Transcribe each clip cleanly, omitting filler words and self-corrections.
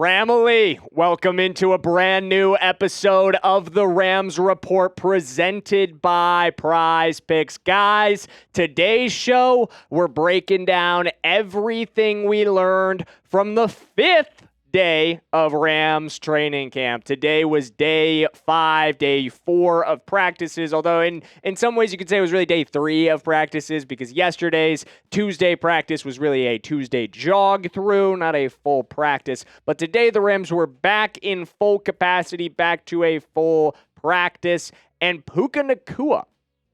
Ramily, welcome into a brand new episode of the Rams Report presented by Prize Picks. Guys, today's show, we're breaking down everything we learned from the fifth day of Rams training camp. Today was day 5, day 4 of practices, although in some ways you could say it was really day 3 of practices because yesterday's Tuesday practice was really a Tuesday jog through, not a full practice. But today the Rams were back in full capacity, back to a full practice, and Puka Nacua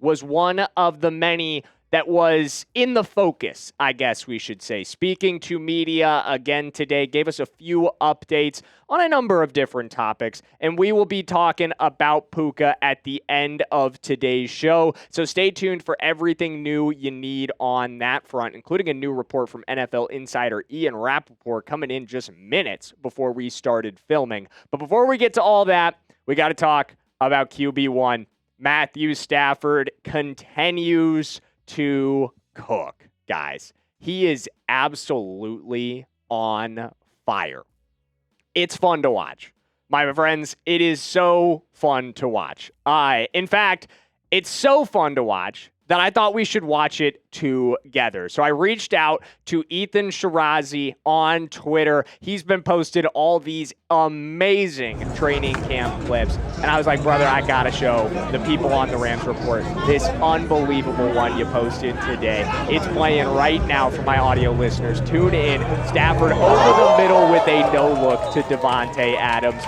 was one of the many that was in the focus, I guess we should say. Speaking to media again today, gave us a few updates on a number of different topics, and we will be talking about Puka at the end of today's show. So stay tuned for everything new you need on that front, including a new report from NFL insider Ian Rappaport coming in just minutes before we started filming. But before we get to all that, we got to talk about QB1. Matthew Stafford continues to cook, guys. He is absolutely on fire. It's fun to watch. My friends, it is so fun to watch. In fact, it's so fun to watch that I thought we should watch it together. So I reached out to Ethan Shirazi on Twitter. He's been posted all these amazing training camp clips. And I was like, brother, I got to show the people on the Rams Report this unbelievable one you posted today. It's playing right now for my audio listeners. Tune in. Stafford over the middle with a no-look to Davante Adams.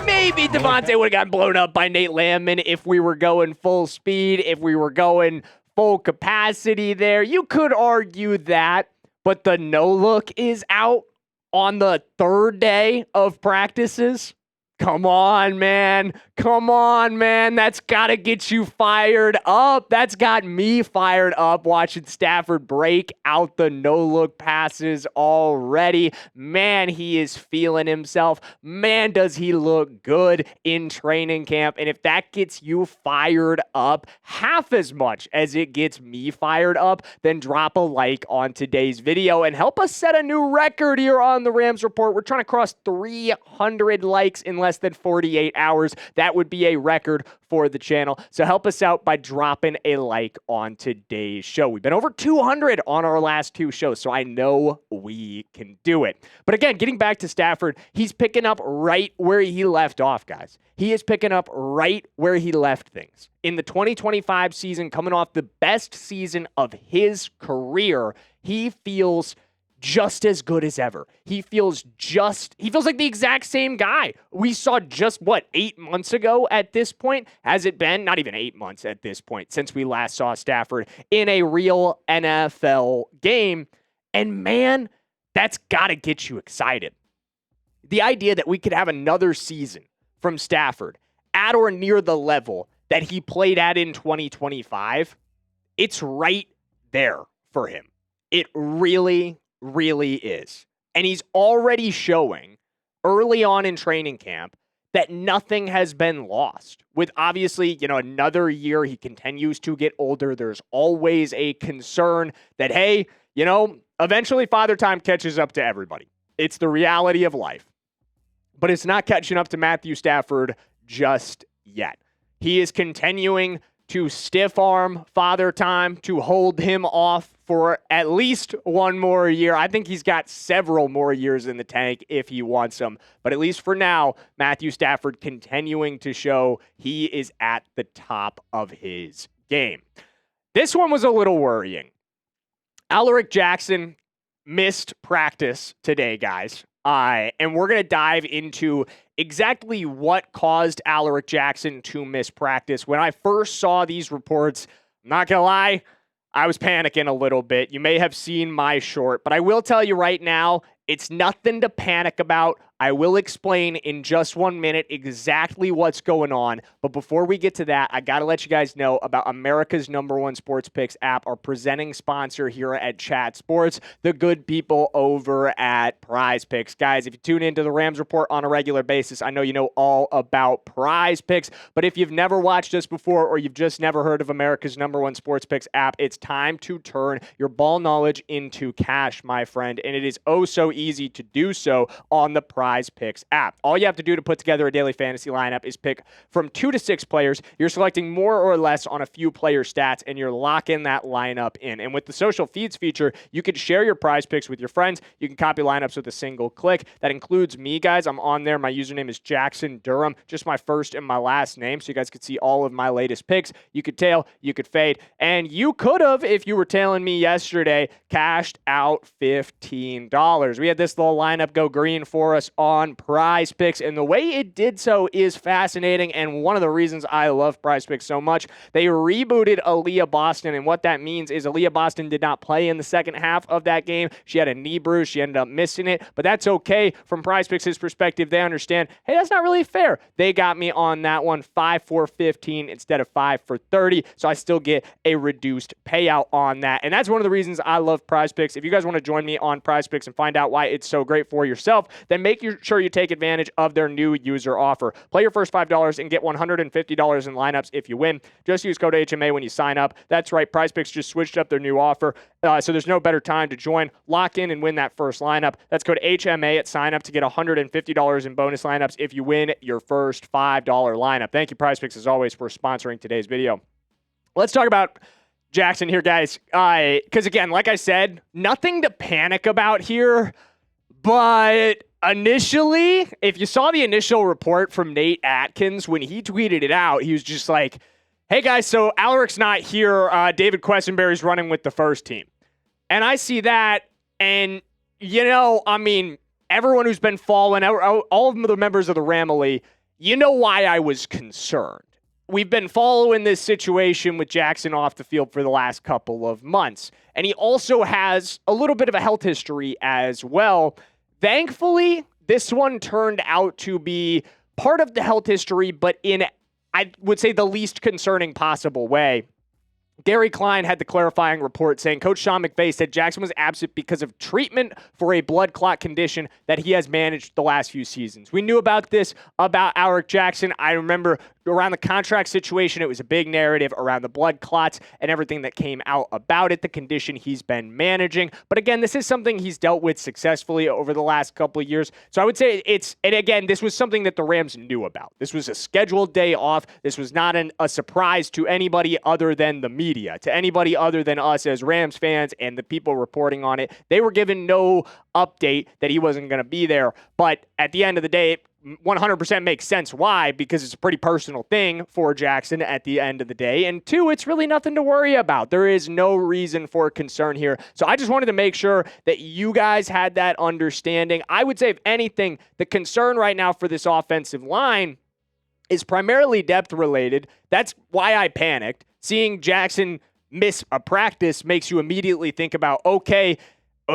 Maybe Davante would have gotten blown up by Nate Landman if we were going full speed, if we were going full capacity there. You could argue that, but the no-look is out on the third day of practices. Come on, man. Come on, man. That's got to get you fired up. That's got me fired up watching Stafford break out the no-look passes already. Man, he is feeling himself. Man, does he look good in training camp. And if that gets you fired up half as much as it gets me fired up, then drop a like on today's video and help us set a new record here on the Rams Report. We're trying to cross 300 likes in less than 48 hours. That would be a record for the channel. So help us out by dropping a like on today's show. We've been over 200 on our last 2 shows, so I know we can do it. But again, getting back to Stafford, he's picking up right where he left off, guys. He is picking up right where he left things. In the 2025 season, coming off the best season of his career, he feels just as good as ever. He feels like the exact same guy we saw just, 8 months ago at this point? Has it been? Not even 8 months at this point since we last saw Stafford in a real NFL game. And man, that's got to get you excited. The idea that we could have another season from Stafford at or near the level that he played at in 2025, it's right there for him. It really is. And he's already showing early on in training camp that nothing has been lost. With obviously, another year, he continues to get older. There's always a concern that, hey, eventually Father Time catches up to everybody. It's the reality of life. But it's not catching up to Matthew Stafford just yet. He is continuing to stiff arm Father Time, to hold him off for at least one more year. I think he's got several more years in the tank if he wants them. But at least for now, Matthew Stafford continuing to show he is at the top of his game. This one was a little worrying. Alaric Jackson missed practice today, guys. And we're going to dive into exactly what caused Alaric Jackson to miss practice. When I first saw these reports, I'm not going to lie, I was panicking a little bit. You may have seen my short, but I will tell you right now, it's nothing to panic about. I will explain in just 1 minute exactly what's going on. But before we get to that, I got to let you guys know about America's #1 sports picks app, our presenting sponsor here at Chat Sports, the good people over at Prize Picks. Guys, if you tune into the Rams Report on a regular basis, I know you know all about Prize Picks. But if you've never watched us before or you've just never heard of America's #1 sports picks app, it's time to turn your ball knowledge into cash, my friend. And it is oh so easy to do so on the Prize Prize Picks app. All you have to do to put together a daily fantasy lineup is pick from 2 to 6 players. You're selecting more or less on a few player stats, and you're locking that lineup in. And with the social feeds feature, you can share your Prize Picks with your friends. You can copy lineups with a single click. That includes me, guys. I'm on there. My username is Jackson Durham, just my first and my last name, so you guys could see all of my latest picks. You could tail, you could fade, and you could have, if you were tailing me yesterday, cashed out $15. We had this little lineup go green for us on Prize Picks, and the way it did so is fascinating, and one of the reasons I love Prize Picks so much. They rebooted Aaliyah Boston, and what that means is Aaliyah Boston did not play in the second half of that game. She had a knee bruise. She ended up missing it, but that's okay. From Prize Picks' perspective, they understand, hey, that's not really fair. They got me on that one, 5 for 15 instead of 5 for 30, so I still get a reduced payout on that, and that's one of the reasons I love Prize Picks. If you guys want to join me on Prize Picks and find out why it's so great for yourself, then make sure you take advantage of their new user offer. Play your first $5 and get $150 in lineups if you win. Just use code HMA when you sign up. That's right, Prize Picks just switched up their new offer, so there's no better time to join. Lock in and win that first lineup. That's code HMA at sign up to get $150 in bonus lineups if you win your first $5 lineup. Thank you, Prize Picks, as always, for sponsoring today's video. Let's talk about Jackson here, guys, because again, like I said, nothing to panic about here, but initially, if you saw the initial report from Nate Atkins, when he tweeted it out, he was just like, hey guys, so Alaric's not here, David Questenberry's running with the first team. And I see that, and everyone who's been following, all of the members of the Ramily, you know why I was concerned. We've been following this situation with Jackson off the field for the last couple of months. And he also has a little bit of a health history as well. Thankfully, this one turned out to be part of the health history, but in, I would say, the least concerning possible way. Gary Klein had the clarifying report saying Coach Sean McVay said Jackson was absent because of treatment for a blood clot condition that he has managed the last few seasons. We knew about this, about Alaric Jackson. I remember around the contract situation, it was a big narrative around the blood clots and everything that came out about it, the condition he's been managing. But again, this is something he's dealt with successfully over the last couple of years. So I would say and again, this was something that the Rams knew about. This was a scheduled day off. This was not a surprise to anybody other than the media, to anybody other than us as Rams fans and the people reporting on it. They were given no update that he wasn't going to be there. But at the end of the day, it 100% makes sense. Why? Because it's a pretty personal thing for Jackson at the end of the day. And two, it's really nothing to worry about. There is no reason for concern here. So I just wanted to make sure that you guys had that understanding. I would say, if anything, the concern right now for this offensive line is primarily depth related. That's why I panicked. Seeing Jackson miss a practice makes you immediately think about, okay,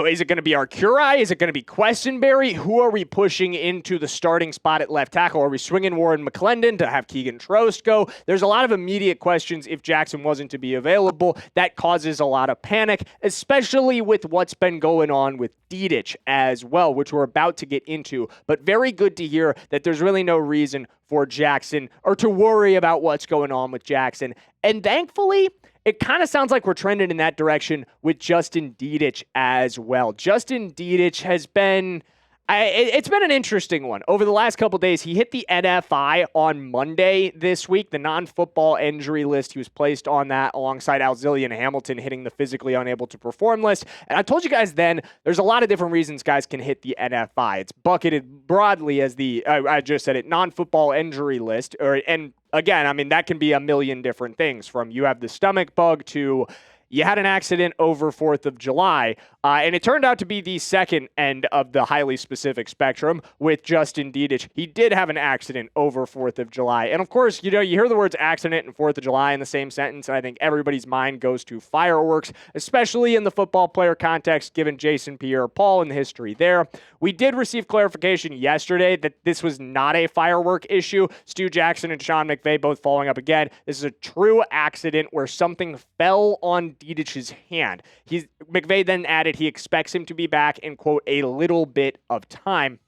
is it going to be Arcuri? Is it going to be Questenberry? Who are we pushing into the starting spot at left tackle? Are we swinging Warren McClendon to have Keegan Trost go? There's a lot of immediate questions if Jackson wasn't to be available. That causes a lot of panic, especially with what's been going on with Dedich as well, which we're about to get into. But very good to hear that there's really no reason for Jackson or to worry about what's going on with Jackson. And thankfully, it kind of sounds like we're trending in that direction with Justin Dedich as well. Justin Dedich has been, it's been an interesting one. Over the last couple days, he hit the NFI on Monday this week, the non-football injury list. He was placed on that alongside Alzillian Hamilton hitting the physically unable to perform list. And I told you guys then, there's a lot of different reasons guys can hit the NFI. It's bucketed broadly as the, I just said it, non-football injury list. And again, I mean, that can be a million different things, from you have the stomach bug to you had an accident over 4th of July, and it turned out to be the second end of the highly specific spectrum with Justin Dedich. He did have an accident over 4th of July. And of course, you hear the words accident and 4th of July in the same sentence, and I think everybody's mind goes to fireworks, especially in the football player context, given Jason Pierre-Paul and the history there. We did receive clarification yesterday that this was not a firework issue. Stu Jackson and Sean McVay both following up again. This is a true accident where something fell on Dedich's hand. McVay then added he expects him to be back in, quote, a little bit of time.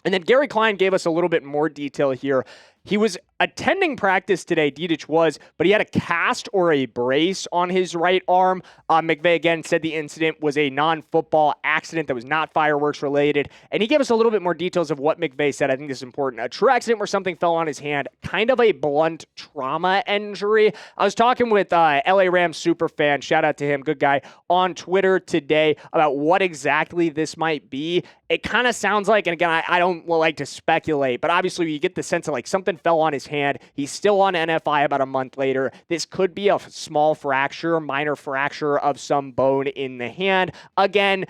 And then Gary Klein gave us a little bit more detail here. He was attending practice today, Dedich was, but he had a cast or a brace on his right arm. McVay, again, said the incident was a non-football accident that was not fireworks related. And he gave us a little bit more details of what McVay said. I think this is important. A true accident where something fell on his hand, kind of a blunt trauma injury. I was talking with LA Rams superfan, shout out to him, good guy, on Twitter today about what exactly this might be. It kind of sounds like, and again, I don't like to speculate, but obviously you get the sense of like something fell on his hand. He's still on NFI about a month later. This could be a small fracture, minor fracture of some bone in the hand. Again,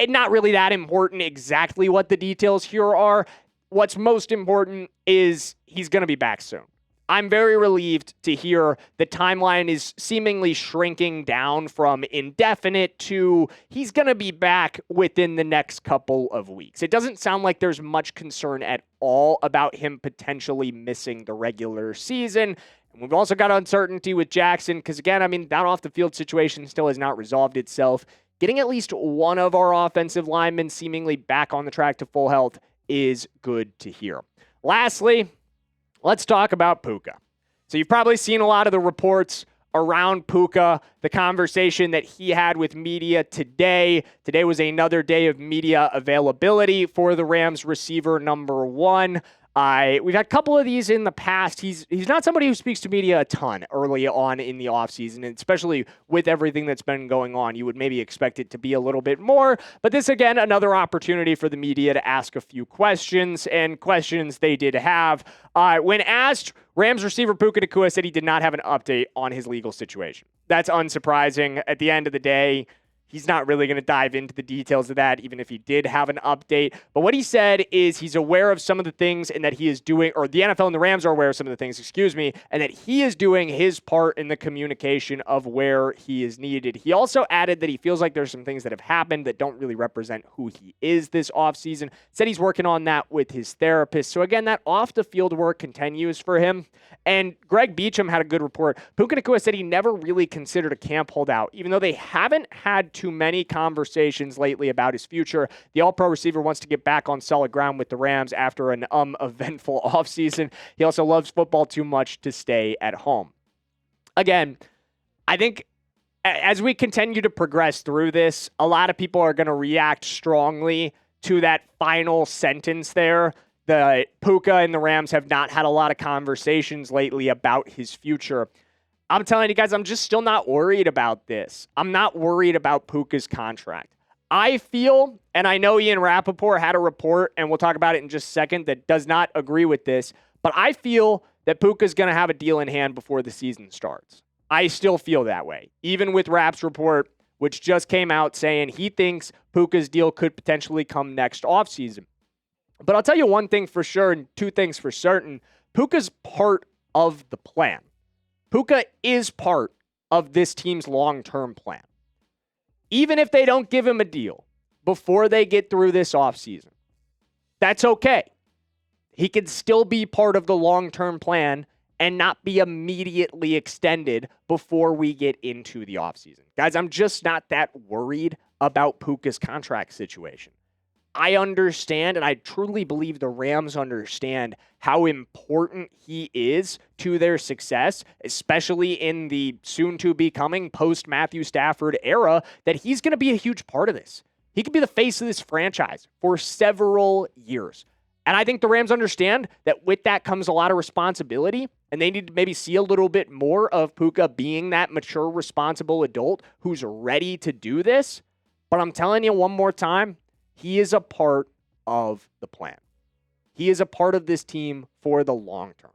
not really that important exactly what the details here are. What's most important is he's going to be back soon. I'm very relieved to hear the timeline is seemingly shrinking down from indefinite to he's going to be back within the next couple of weeks. It doesn't sound like there's much concern at all about him potentially missing the regular season. And we've also got uncertainty with Jackson because, again, I mean, that off-the-field situation still has not resolved itself. Getting at least one of our offensive linemen seemingly back on the track to full health is good to hear. Lastly, let's talk about Puka. So you've probably seen a lot of the reports around Puka, the conversation that he had with media today. Today was another day of media availability for the Rams receiver number one. We've had a couple of these in the past. He's not somebody who speaks to media a ton early on in the offseason, and especially with everything that's been going on, you would maybe expect it to be a little bit more. But this, again, another opportunity for the media to ask a few questions, and questions they did have. When asked, Rams receiver Puka Nacua said he did not have an update on his legal situation. That's unsurprising. At the end of the day, he's not really going to dive into the details of that, even if he did have an update. But what he said is he's aware of some of the things and that he is doing, or the NFL and the Rams are aware of some of the things, and that he is doing his part in the communication of where he is needed. He also added that he feels like there's some things that have happened that don't really represent who he is this offseason. Said he's working on that with his therapist. So again, that off-the-field work continues for him. And Greg Beacham had a good report. Puka Nacua said he never really considered a camp holdout, even though they haven't had too many conversations lately about his future. The all-pro receiver wants to get back on solid ground with the Rams after an eventful offseason. He also loves football too much to stay at home. Again, I think as we continue to progress through this, a lot of people are going to react strongly to that final sentence there. The Puka and the Rams have not had a lot of conversations lately about his future. I'm telling you guys, I'm just still not worried about this. I'm not worried about Puka's contract. I feel, and I know Ian Rappaport had a report, and we'll talk about it in just a second, that does not agree with this, but I feel that Puka's going to have a deal in hand before the season starts. I still feel that way, even with Rapp's report, which just came out saying he thinks Puka's deal could potentially come next offseason. But I'll tell you one thing for sure and two things for certain. Puka's part of the plan. Puka is part of this team's long-term plan. Even if they don't give him a deal before they get through this offseason, that's okay. He can still be part of the long-term plan and not be immediately extended before we get into the offseason. Guys, I'm just not that worried about Puka's contract situation. I understand, and I truly believe the Rams understand how important he is to their success, especially in the soon-to-be-coming post-Matthew Stafford era, that he's going to be a huge part of this. He could be the face of this franchise for several years. And I think the Rams understand that with that comes a lot of responsibility, and they need to maybe see a little bit more of Puka being that mature, responsible adult who's ready to do this. But I'm telling you one more time, he is a part of the plan. He is a part of this team for the long term.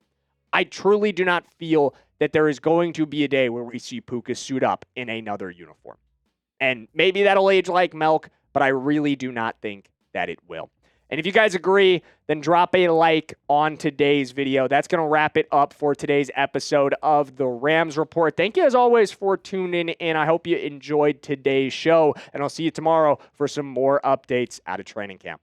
I truly do not feel that there is going to be a day where we see Puka suit up in another uniform. And maybe that'll age like milk, but I really do not think that it will. And if you guys agree, then drop a like on today's video. That's going to wrap it up for today's episode of the Rams Report. Thank you, as always, for tuning in. I hope you enjoyed today's show, and I'll see you tomorrow for some more updates out of training camp.